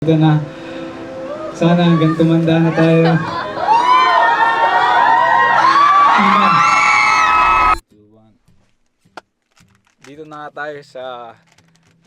Ito na. Sana hanggang tumanda na tayo. Dito na tayo sa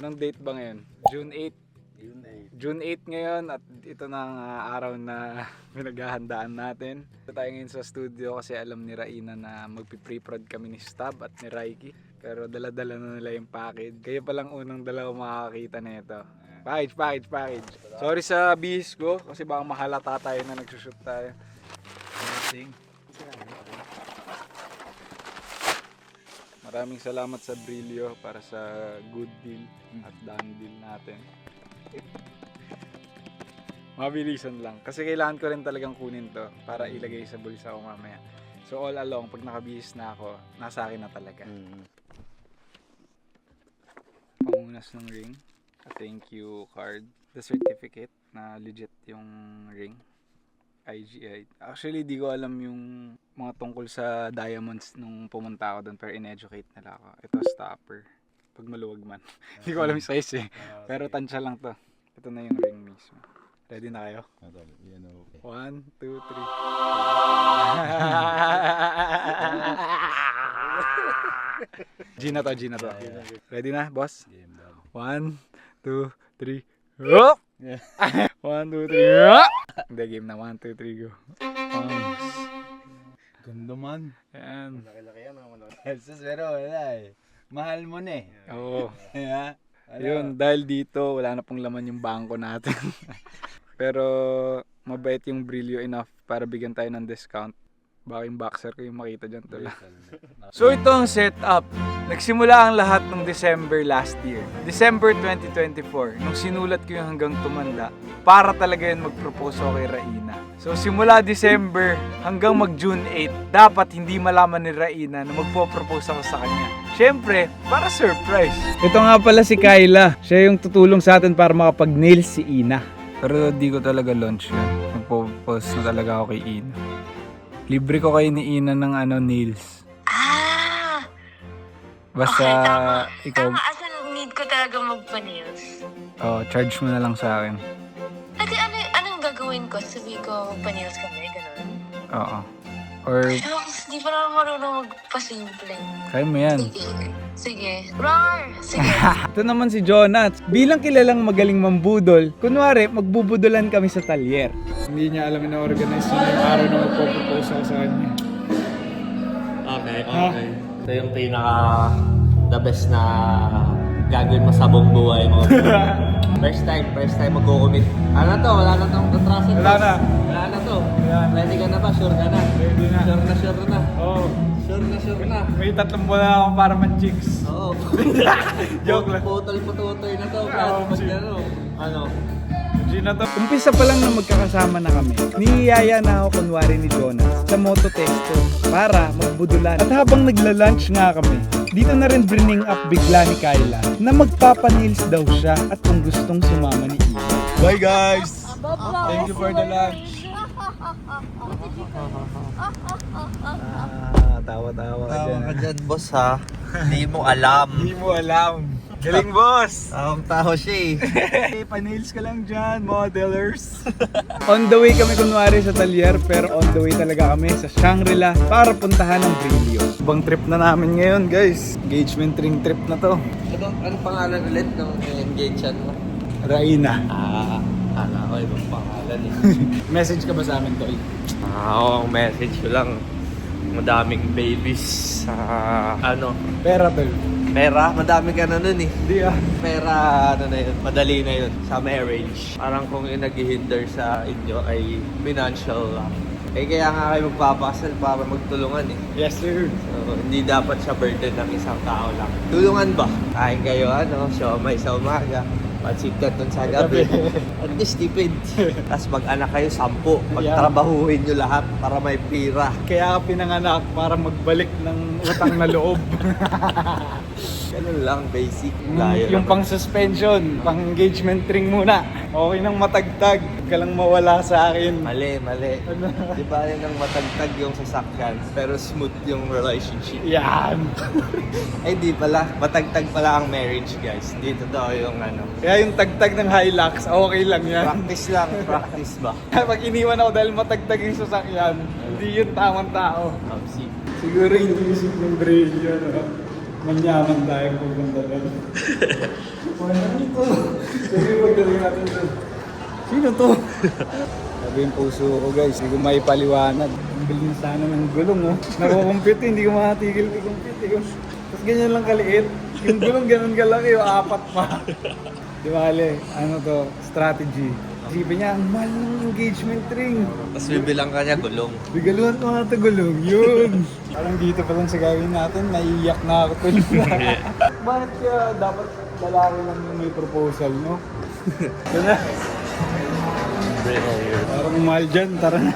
anong date ba ngayon? June 8. June 8 ngayon at ito na ang araw na pinaghahandaan natin. Ito tayo ngayon sa studio kasi alam ni Raina na magpi-pre-prod kami ni Stab at ni Raiki. Pero dala-dala na nila yung package. Kayo palang unang dalawa makakakita na ito. Package. Sorry sa bihis ko kasi baka mahalata tayo na nagsushoot tayo. Maraming salamat sa Brilio para sa good deal at done deal natin. Mabilisan lang kasi kailangan ko rin talagang kunin to para ilagay sa bulsa ko mamaya. So all along pag nakabihis na ako, nasa akin na talaga. Pangunas ng ring, a thank you card, the certificate na legit yung ring, IGI. Actually di ko alam yung mga tungkol sa diamonds nung pumunta ako doon pero in-educate nila ako. Ito stopper, pag maluwag man. Hindi ko alam yung size eh, pero tansya lang to. Ito na yung ring mismo. Ready na kayo? 1, 2, 3. G na to. Ready na, boss? 1, 2, 3. Oh! 1, 2, 3. Hindi, game na. 1, 2, 3, go. Ganda man. Ayan. Laki-laki yan. Jesus, pero wala eh. Mahal mo na eh. Oo. Yeah. Yun, dahil dito, wala na pong laman yung bangko natin. Pero mabait yung Brilio enough para bigyan tayo ng discount. Baka yung boxer ko yung makita dyan to lang. So ito ang setup. Nagsimula ang lahat ng December last year. December 2024, nung sinulat ko yung hanggang tumanda, para talaga yun mag-propose ako kay Raina. So simula December hanggang mag-June 8, dapat hindi malaman ni Raina na magpo-propose ako sa kanya. Siyempre, para surprise. Ito nga pala si Kyla. Siya yung tutulong sa atin para makapag-nails si Ina. Pero di ko talaga launch yun. Magpo-post na talaga ako kay Ina. Libre ko kayo ni Ina ng nails. Basta okay, tama. ikaw... Tama, asan need ko talaga magpa-nails? Oh, charge mo na lang sa akin. Ate, anong gagawin ko? Sabi ko magpa-nails kami, gano'n? Oo. Or... Di pa naman marunong magpa-simple. Kaya mo yan. Sige. Roar! Sige. Ito naman si Jonas. Bilang kilalang magaling mambudol, kunwari, magbubudolan kami sa talyer. Hindi niya alam na organize niya yung araw na magpo-propose ako sa kanya. Okay. Ito yung pinaka the best na gagawin mo sa buong buhay mo. First time magko-commit. Ano na to? Wala na tong katrasan. Wala na to. Wala na. Ready ka na ba? Sure ka na? Ready na. Sure na. Oo. Sure na. May 3 buwan na ako para man-chicks. Oo. Joke lang. Putol-pututoy na to. Oo, Ano? Gina to. Umpisa pa lang na magkakasama na kami. Niyaya na ako kunwari ni Jonas sa mototesto para magbudulan. At habang nagla-lunch nga kami, dito na rin bring up bigla ni Kyla na magpapanils daw siya at kung gustong sumama ni Ina. Bye guys! Thank you for the lunch. Tawa-tawa ka dyan. Tawa ka dyan, boss ha. Hindi mo alam. Hindi mo alam. Galing boss! Tao siya eh. Pa-nails ka lang dyan, modelers. On the way kami kunwari sa talyer, pero on the way talaga kami sa Shangri-La para puntahan ng Brilio. Ibang trip na namin ngayon guys. Engagement ring trip na to. Ano pangalan ulit ng engagement mo? Raina. Akala ko ibang pangalan eh. Message ka ba sa amin, Tol? Oo, message ko lang. Madaming babies sa Pera, Tol. pera, madami ka na nun eh. Hindi Pera, na yun, madali na yun sa marriage. Parang kung yung nag-hinder sa inyo ay financial lang. Eh kaya nga kayo magpapakasal para magtulungan eh. Yes, sir. So, hindi dapat siya burden ng isang tao lang. Tulungan ba? Kain kayo siomay sa umaga, pansit canton sa gabi. At least tipid. Tapos mag-anak kayo 10. Magtrabahuhin nyo lahat para may pira. Kaya ka pinanganak para magbalik ng utang na loob. Ganun lang, basic. Yung pang suspension, pang engagement ring muna. Okay nang matagtag, huwag ka lang mawala sa akin. Mali. Ano? Di ba yun ang matagtag yung sasakyan, pero smooth yung relationship? Yan. Ay di pala, matagtag pala ang marriage guys. Dito daw yung ano. Kaya yung tagtag ng Hilux, okay lang yan. Practice lang, practice ba? Pag iniwan ako dahil matagtag yung sasakyan, hindi yun tamang tao. See. Siguro hindi isip ng Brilio, no? Manyaman tayo pupunta doon. Ano ito? Sige, magdaling natin doon. Sino to? Sabi yung puso ko guys, hindi ko maipaliwanag. Ang galing sana ng gulong, oh. Nakukumpit, hindi ko makatigil kumpit. Tapos ganyan lang kaliit. Yung gulong ganun kalaki, yung 4 pa. Di bale, ano to, strategy. Isipin niya, ang mahal ng engagement ring. Tapos bibilang ka niya gulong. Bigaluhan ko nga ito gulong, yun. Parang dito pa lang sa gawin natin, naiiyak na ako tuloy na. Bakit kaya dapat lalaki lang yung may proposal, no? Yun na. Parang mahal dyan, tara na.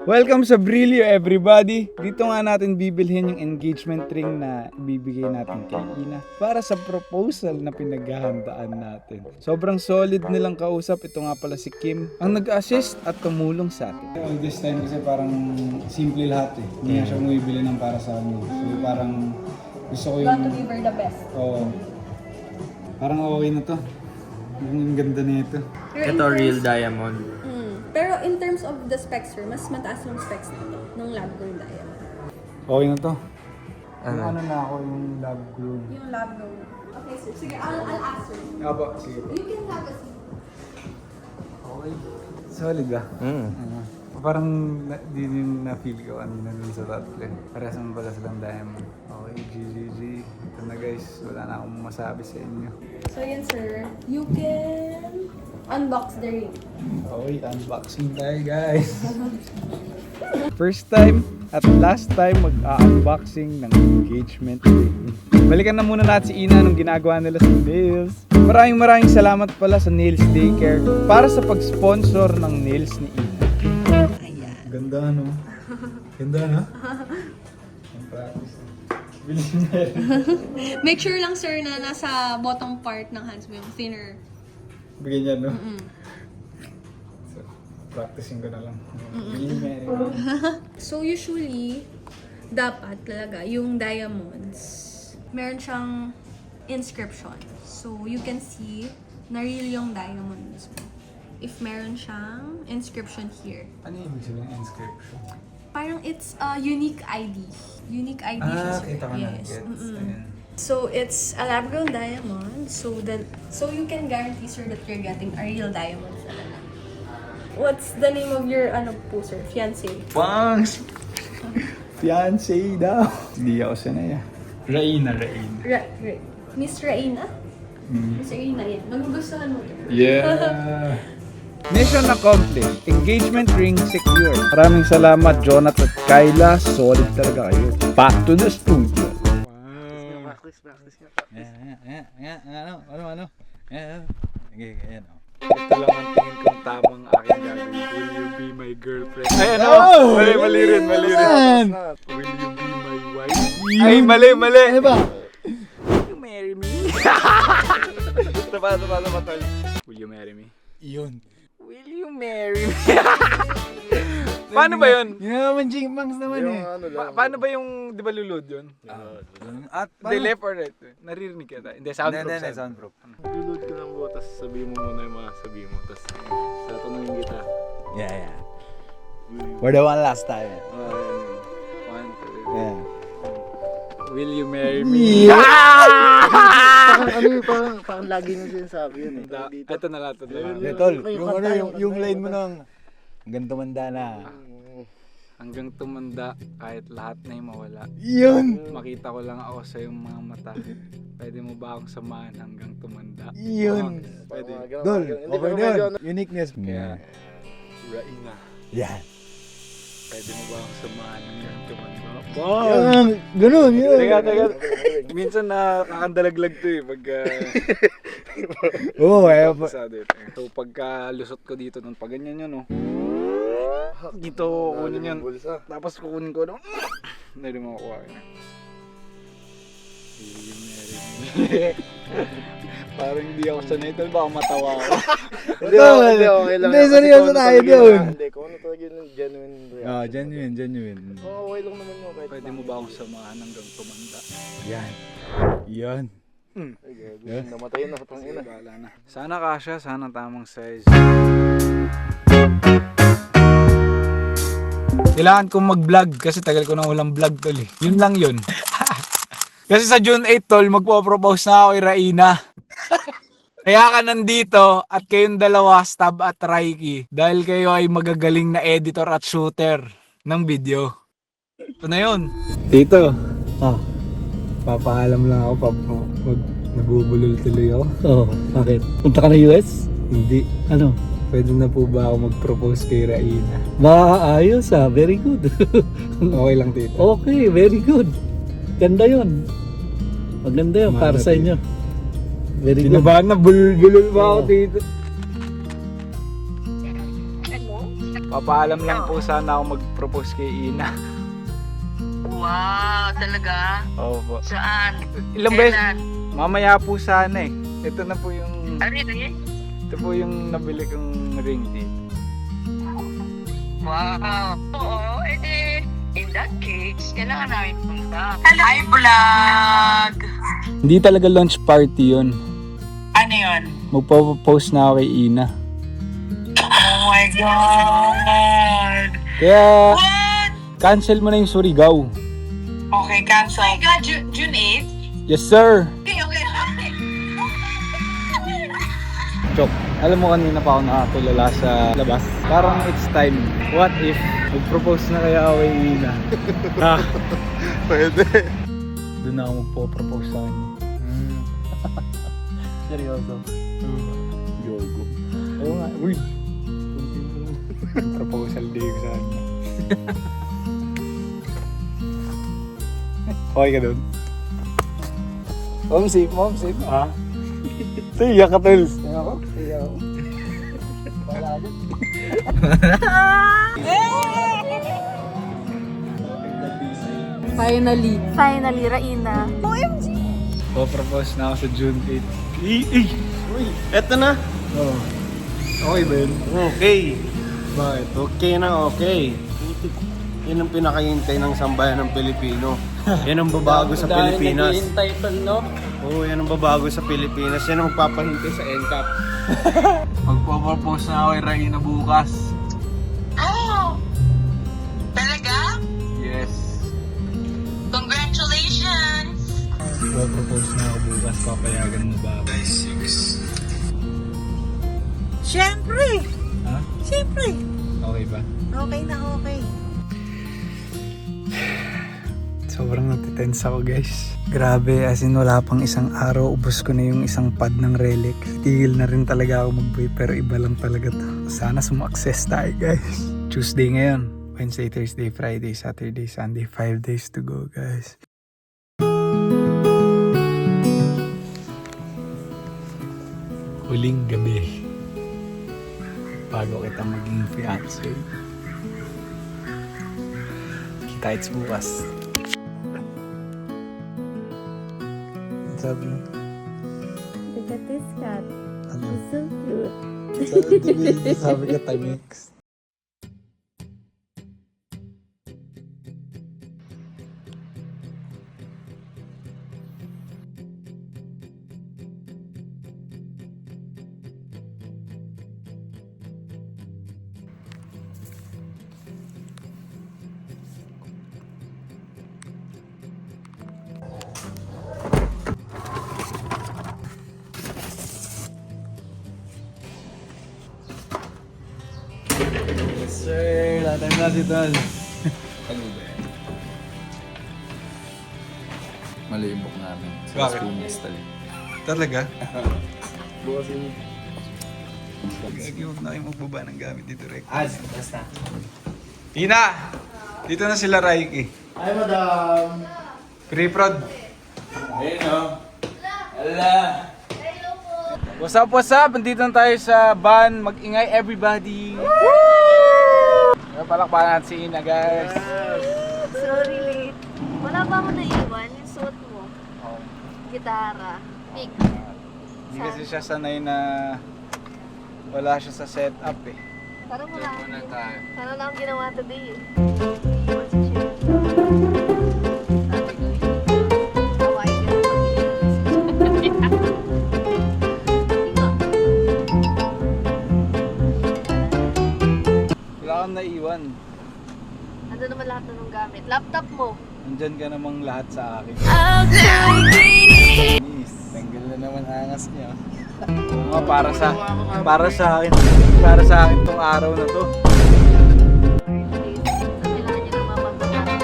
Welcome sa Brilio everybody! Dito nga natin bibilhin yung engagement ring na bibigay natin kay Ina para sa proposal na pinaghahandaan natin. Sobrang solid nilang kausap. Ito nga pala si Kim ang nag-assist at tumulong sa atin. This time kasi parang simple lahat eh. Hindi siya bumibili ng para sa amin. So parang gusto ko You want yung... to give her the best. Oo. Parang okay na to. Ang ganda na ito. Pero Ito in real terms- diamond. Pero in terms of the specs, sir, mas mataas yung specs nito ng lab grown diamond. Okay na to. Ano? Ano na ako yung lab groom. Yung lab grown. Okay, sir. Sige, I'll ask sir. Aba, sige. You can have a seat. Okay. Solid ba? Parang di din na-feel ko kanina dun sa tatlo. Parehas naman pala silang diamond. Okay, GGG. Ito na guys, wala na akong masabi sa inyo. So yun, sir. You can unbox the ring. Okay, unboxing tayo guys. First time at last time mag-unboxing ng engagement ring. Balikan na muna natin si Ina nung ginagawa nila sa nails. Maraming salamat pala sa Nails Daycare para sa pag-sponsor ng nails ni Ina. Ganda no? Ganda no? Ang practice. Make sure lang, sir, na nasa bottom part ng hands mo yung thinner. Bigyan niya no? So, practicing ko na lang. So usually, dapat talaga yung diamonds, meron siyang inscription. So you can see na real yung diamonds mo. If meron siyang inscription here. Ano yung ibig sabihin ng inscription? Parang it's a unique ID. Unique ID siya, sir. Kita ko na. Yes. Gets. Mm-mm. Ayan. So it's a lab grown diamond. So you can guarantee, sir, that you're getting a real diamond talaga. What's the name of your sir? Fiancé? Bangs! Fiancé daw. Hindi ako sanay ah. Raina. Right. Miss Raina? Miss Raina, yan. Magugustuhan mo. Yeah! Mission accomplished. Engagement ring secure. Maraming salamat, Jonat at Kyla. Solid talaga kayo. Back to the studio. Ano? Ito lang ang tingin kong tamang aking gagawin. Will you be my girlfriend? Ay, ano? Mali rin. Will you be my wife? Ay, mali. Ano ba? Will you marry me? Taba, tol. Will you marry me? Iyon. Will you marry me? Paano ba yun? Yun naman Jingmangs naman eh. Paano ba yung, di ba lulod yun? At Hindi, left or right? Naririnig kita. Hindi, soundproof. Hindi, soundproof. Lulod ka lang po, tapos sabihin mo muna yung mga sabihin mo. Tapos tatanungin kita. Yeah. For the one last time. One, two, Yeah. will you marry me? Parang lagi nyo sinasabi yun eh. Ito na lang. Tol, yung line mo nang hanggang tumanda na. Hanggang tumanda, kahit lahat na yung mawala. Yun! Makita ko lang ako sa iyong mga mata. Pwede mo ba akong samahan hanggang tumanda? Yun! Pwede. Dol, okay na yun. Uniqueness. Kaya, Raina, Yeah. pwede mo ba akong samahan hanggang tumanda? Ganun, yun. Teka. Minsan nakakandalaglag to eh. Pagka... Oo, So pagka lusot ko dito nun, pag ganyan yun, no? Dito kukunin yun. Tapos kukunin ko, no? Hindi mo makuha yun. Parang hindi ako sanay tol, baka matawa ako. Hindi, okay lang. Hindi, yan. Kasi seryoso kung ano tayo talaga doon. Hindi, kung ano talaga yung genuine reaction. Ah, genuine. Oo, okay lang naman yun. Kahit Pwede mo ba akong samahan hanggang tumanda? Yan. Ay, gago. Namatay na sa Sige, tangina. bahala na. Sana kasya, sana tamang size. Kailangan kong mag-vlog kasi tagal ko nang walang vlog tol eh. Yun lang yun. Kasi sa June 8 tol, magpo-propose na ako kay Raina. Kaya ka nandito at kayong dalawa, Stab at Raiki, dahil kayo ay magagaling na editor at shooter ng video. Ito na yun. Tito, papaalam lang ako nabubulol tuloy ako. Oo, bakit? Punta ka na US? Hindi. Ano? Pwede na po ba ako mag-propose kay Raina? Maayos ah, very good. Okay lang tito. Okay, very good. Ganda yun. Maganda yun para sa inyo. Very good. Sinabahan na, bulol pa ako dito. Papaalam lang po sana ako mag-propose kay Ina. Wow, talaga? Oo po. Saan? Ilang beses? Kailan? Mamaya po sana eh. Ito na po yung... Ano yun? Ito po yung nabili kong ring dito. Wow. Oo, edi, in that case, kailangan namin punta. Hi, vlog! Hindi talaga launch party yun. Ano yun? Magpo-post na ako kay Ina. Oh my God! Kaya What? cancel mo na yung Surigao. Okay, cancel. Oh my God, June 8? Yes sir! Okay, okay. Chok, alam mo kanina pa ako nakatulala sa labas. Parang it's time. What if mag-propose na kaya ako kay Ina? Ha? Pwede. Doon na ako magpo-propose sa kanya. Seryoso. Yogo. Oo nga, weird. Proposal day ko sa kanya. Okay ka doon? Mom safe. Ha? Tiyak ka tol. Tiyak ako? Tiyak ako. Wala ka dyan. Finally, Raina. Po-propose na ako sa June 8. Eto na. Oh. Okay ba yun? Okay. Bakit? Okay na okay. Yan ang pinakahintay ng sambayan ng Pilipino. Yan ang babago sa Pilipinas. Oo, yan ang babago sa Pilipinas. Yan ang magpapahintay sa NCAP. Magpo-propose na ako kay Raina bukas. Oh! Talaga? Yes. Congratulations! Magpo-propose na ako bukas. Papayagan mo ba ako? 6. Siyempre! Ha? Siyempre! Okay ba? Okay na okay. Sobrang natitense ako guys. Grabe, as in wala pang isang araw, ubos ko na yung isang pad ng relic. Tigil na rin talaga ako mag-boy, pero iba lang talaga to. Sana sumakses tayo guys. Tuesday ngayon. Wednesday, Thursday, Friday, Saturday, Sunday. 5 days to go guys. Huling gabi. Bago kita maging fiancé. Kita-its bukas. Sabi mo? Look at this cat. Ano? It's so cute. Sabi ka tamix. Sir, latay mo na si Tol. Ano ba yan? Mali yung book namin. Bakit? Talaga? Bukas yun. Gagi, huwag na kayo magbaba ng gamit dito, Rek. Basta. Tina! Dito na sila, Raiki. Hi, madam. Pre-prod. Ayun o. Hala. What's up? Nandito na tayo sa van. Mag-ingay everybody. Woo! Palakpakan natin si Ina, guys. Sorry late. Wala ba mo naiwan yung suot mo? Oh. Gitara. Pick. Hindi kasi siya sanay na wala siya sa setup eh. Parang wala akong Muna tayo. Parang wala akong ginawa today eh. Iwan sa chair. Sabi ko eh. Hawaii ka na Wala kang naiwan. Ano naman lahat na nung gamit? Laptop mo. Nandyan ka namang lahat sa akin. Miss, tanggal na naman angas niya. Oo nga, para sa akin tong araw na to. Kailangan niya ng mapagpapalala.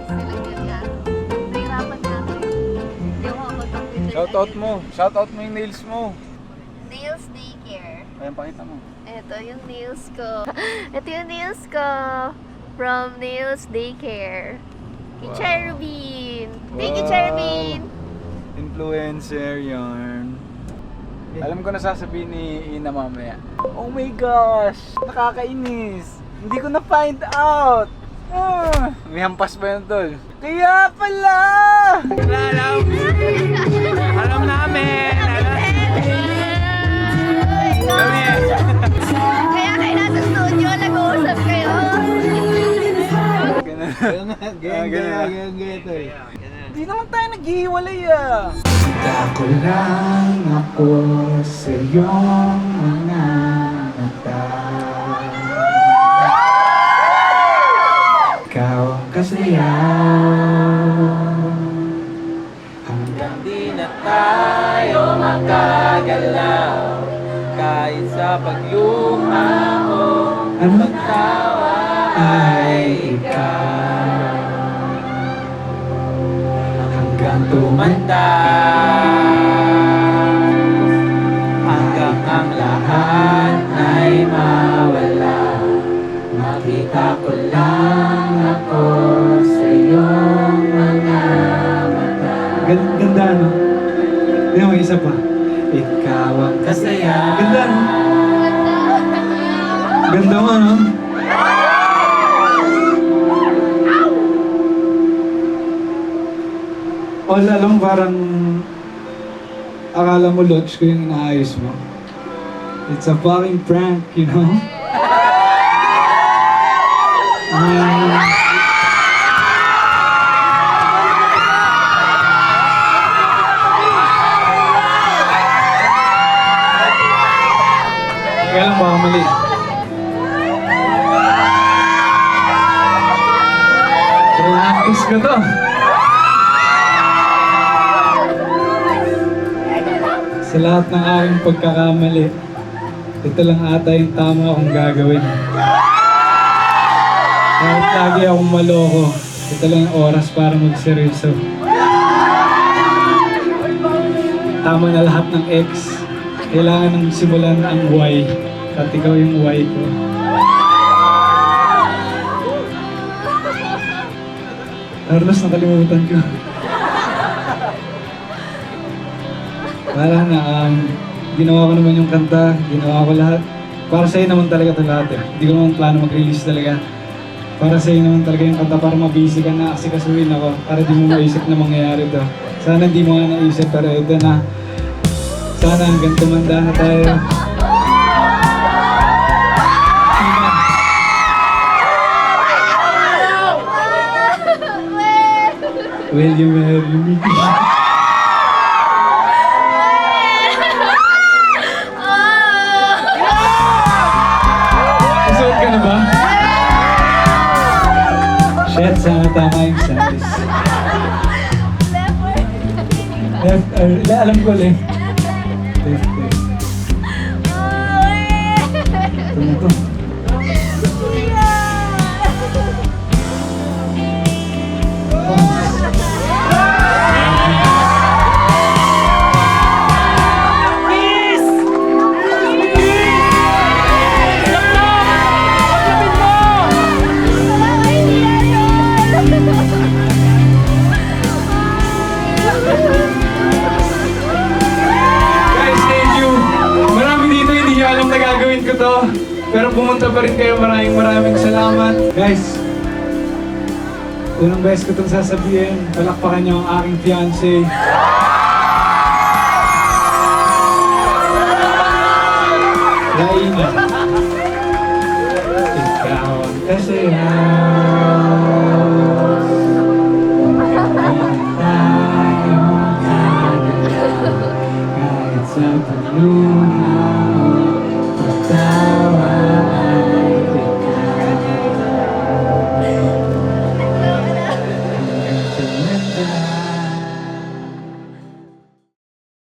Sila ganyan. Nahirapan na ako eh. Hindi ako makapag-computer. Shoutout mo yung nails mo. Nails Daycare. Ayan, pakita mo. Ito yung nails ko. Ito yung nails ko. From Nails Daycare. Kay Wow. Cherubin. Thank you, Wow. Cherubin. Influencer yarn. Alam ko na sasabihin ni Ina mamaya. Oh my gosh! Nakakainis! Hindi ko na find out! May hampas pa yun, tol. Kaya pala! Alam namin! Kaya kayo nasa studio, nag-uusap kayo. Ganyan ito eh. Hindi naman tayo naghihiwalay ah! Ako lang ako sa iyong mga mata. Ikaw ang kasaya. Hanggang Di na tayo makagalaw kahit sa pagluha o ano pagtawa ay ikaw. Hanggang tumanda hanggang ang lahat ay mawala. Makita ko lang ako sa iyong mga mata. Ganda, no? Hindi mo, isa pa. Ikaw ang Kasaya. Ganda, no? Ganda mo, no? Alam mo, parang akala mo lodge ko yung inaayos mo. It's a fucking prank, you know? Kaya lang baka mali. Practice ko to. Sa lahat ng aking pagkakamali, ito lang ata yung tama akong gagawin. Kahit lagi akong maloko, ito lang yung oras para magseryoso. Tama na lahat ng X. Kailangan nang simulan ang Y. At ikaw yung Y ko. Carlos, nakalimutan ko. Wala na, ginawa ko naman yung kanta, ginawa ko lahat. Para sa'yo naman talaga ito lahat eh. Hindi ko naman plano mag-release talaga. Para sa'yo naman talaga yung kanta, para mabisi ka na, kasi kasuhin ako, para di mo maisip na mangyayari ito. Sana di mo nga naisip, pero ito na. Sana hanggang tumanda na tayo. Will you marry me? Susuot ka na ba? Shit, sana tama yung size. Left, alam ko left. Left. Ito na to. Guys, thank you. Marami dito hindi nyo alam na gagawin ko to. Pero pumunta pa rin kayo. Maraming salamat. Guys, Unang beses ko itong sasabihin, palakpakan niyo ang aking fiancé. Laina. Ikaw ang kasiyahan. Hindi tayo makakalayo kahit sa pagluwa.